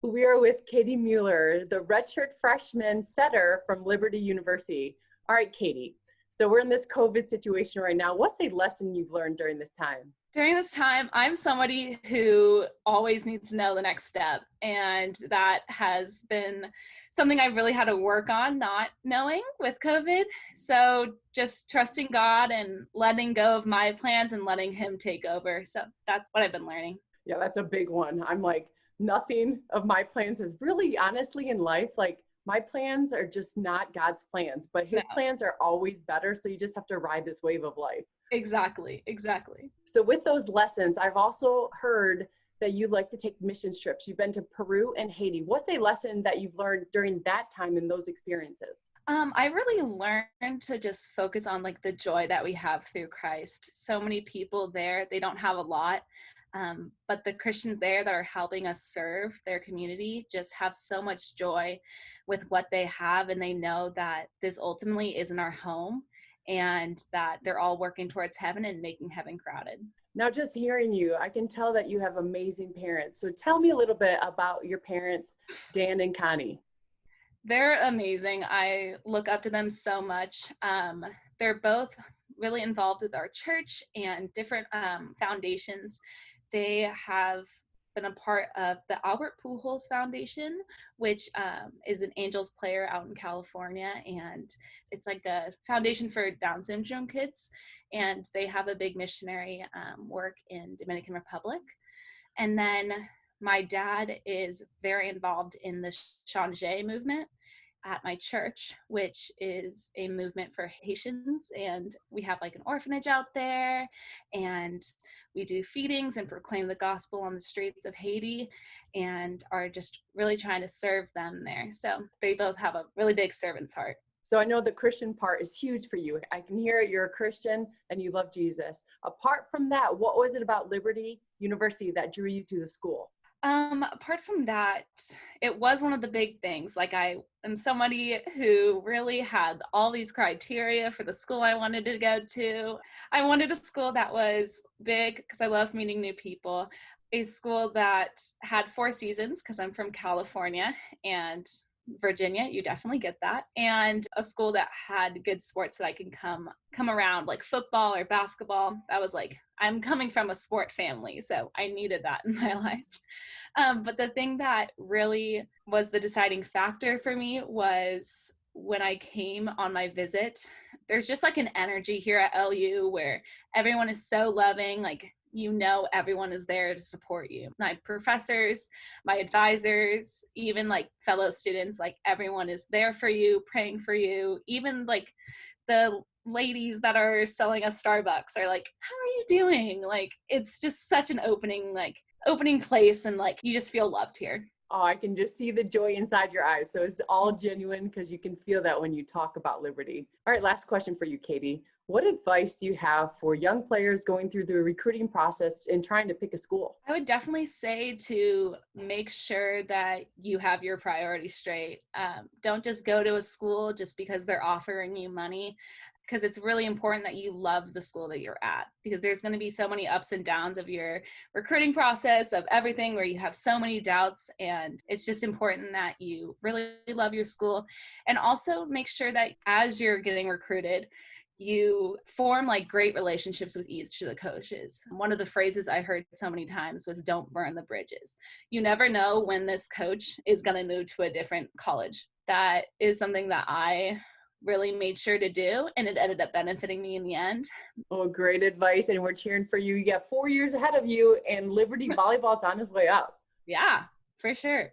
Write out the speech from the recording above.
We are with Caitie Mueller, the redshirt freshman setter from Liberty University. All right, Caitie. So we're in this COVID situation right now. What's a lesson you've learned during this time? During this time, I'm somebody who always needs to know the next step. And that has been something I've really had to work on not knowing with COVID. So just trusting God and letting go of my plans and letting Him take over. So that's what I've been learning. Yeah, that's a big one. I'm like, nothing of my plans is really honestly in life. Like, my plans are just not God's plans, but No, His plans are always better. So you just have to ride this wave of life. exactly. So with those lessons, I've also heard that you like to take mission trips. You've been to Peru and Haiti. What's a lesson that you've learned during that time in those experiences? I really learned to just focus on like the joy that we have through Christ. So many people there, they don't have a lot, but the Christians there that are helping us serve their community just have so much joy with what they have, and they know that this ultimately isn't our home, and that they're all working towards heaven and making heaven crowded. Now, just hearing you, I can tell that you have amazing parents. So tell me a little bit about your parents, Dan and Connie. They're amazing. I look up to them so much. They're both really involved with our church and different foundations. They have been a part of the Albert Pujols Foundation, which is an Angels player out in California, and it's like a foundation for Down syndrome kids. And they have a big missionary work in Dominican Republic. And then my dad is very involved in the Change movement at my church, which is a movement for Haitians. And we have like an orphanage out there, and we do feedings and proclaim the gospel on the streets of Haiti, and are just really trying to serve them there. So they both have a really big servant's heart. So I know the Christian part is huge for you. I can hear you're a Christian and you love Jesus. Apart from that, what was it about Liberty University that drew you to the school? Apart from that, it was one of the big things. Like, I am somebody who really had all these criteria for the school I wanted to go to. I wanted a school that was big because I love meeting new people, a school that had 4 seasons because I'm from California, and Virginia, you definitely get that, and a school that had good sports that I can come around, like football or basketball. I was like, I'm coming from a sport family, so I needed that in my life. But the thing that really was the deciding factor for me was when I came on my visit. There's just like an energy here at LU where everyone is so loving, like, everyone is there to support you. My professors, my advisors, even like fellow students, like everyone is there for you, praying for you. Even like the ladies that are selling us Starbucks are like, how are you doing? Like, it's just such an opening place, and like you just feel loved here. Oh, I can just see the joy inside your eyes. So it's all genuine because you can feel that when you talk about Liberty. All right, last question for you, Caitie. What advice do you have for young players going through the recruiting process and trying to pick a school? I would definitely say to make sure that you have your priorities straight. Don't just go to a school just because they're offering you money, because it's really important that you love the school that you're at, because there's going to be so many ups and downs of your recruiting process, of everything, where you have so many doubts, and it's just important that you really love your school. And also make sure that as you're getting recruited, you form like great relationships with each of the coaches. One of the phrases I heard so many times was, don't burn the bridges. You never know when this coach is going to move to a different college. That is something that I really made sure to do, and it ended up benefiting me in the end. Oh, great advice. And we're cheering for you. You got 4 years ahead of you, and Liberty Volleyball's on its way up. Yeah, for sure.